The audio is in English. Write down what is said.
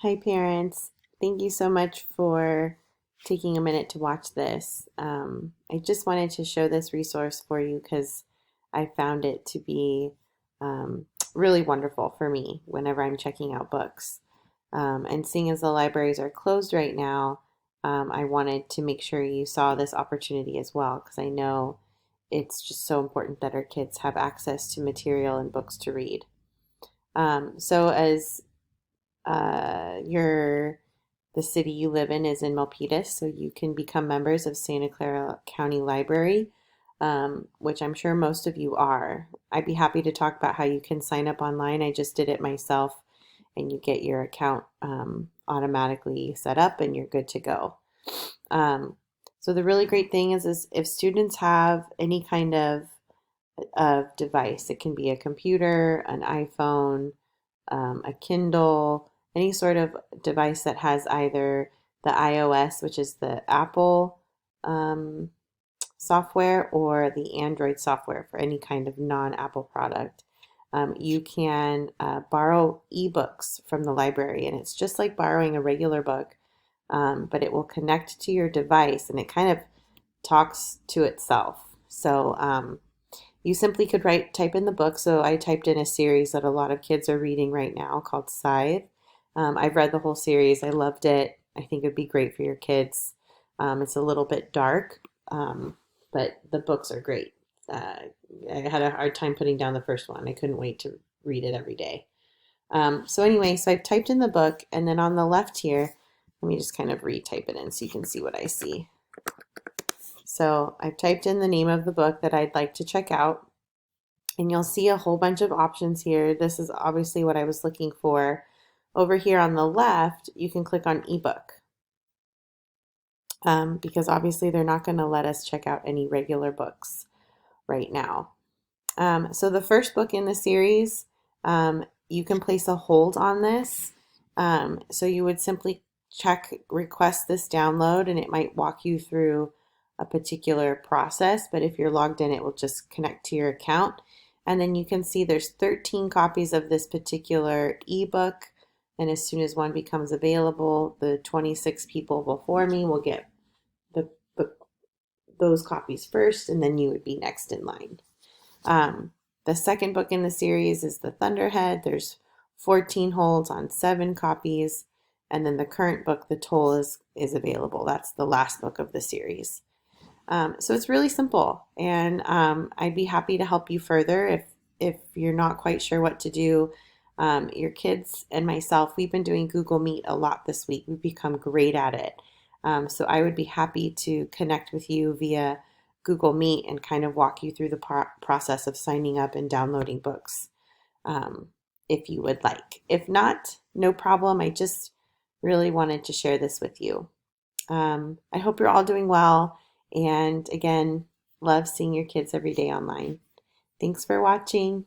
Hi, parents. Thank you so much for taking a minute to watch this. I just wanted to show this resource for you because I found it to be really wonderful for me whenever I'm checking out books. And seeing as the libraries are closed right now, I wanted to make sure you saw this opportunity as well because I know it's just so important that our kids have access to material and books to read. So as your the city you live in is in Milpitas, so you can become members of Santa Clara County Library, which I'm sure most of you are. I'd be happy to talk about how you can sign up online. I just did it myself, and you get your account automatically set up, and you're good to go. Um, so the really great thing is if students have any kind of device, it can be a computer, an iPhone, a Kindle, any sort of device that has either the iOS, which is the Apple um, software, or the Android software for any kind of non-Apple product. You can borrow eBooks from the library, and it's just like borrowing a regular book, but it will connect to your device and it kind of talks to itself. So you simply could type in the book. So I typed in a series that a lot of kids are reading right now called Scythe. I've read the whole series. I loved it. I think it'd be great for your kids. It's a little bit dark, but the books are great. Uh, I had a hard time putting down the first one. I couldn't wait to read it every day. So anyway, so I've typed in the book, and then on the left here, let me just kind of retype it in so you can see what I see. So I've typed in the name of the book that I'd like to check out, and you'll see a whole bunch of options here. This is obviously what I was looking for. Over here on the left, you can click on ebook because obviously they're not going to let us check out any regular books right now. So the first book in the series, you can place a hold on this. So you would simply request this download, and it might walk you through a particular process. But if you're logged in, it will just connect to your account. And then you can see there's 13 copies of this particular ebook. And as soon as one becomes available, the 26 people before me will get the, the those copies first, and then you would be next in line. The second book in the series is The Thunderhead. There's 14 holds on 7 copies. And then the current book, The Toll, is available. That's the last book of the series. So it's really simple. And I'd be happy to help you further if you're not quite sure what to do. Your kids and myself, we've been doing Google Meet a lot this week. We've become great at it. So I would be happy to connect with you via Google Meet and kind of walk you through the process of signing up and downloading books if you would like. If not, no problem. I just really wanted to share this with you. I hope you're all doing well. And again, love seeing your kids every day online. Thanks for watching.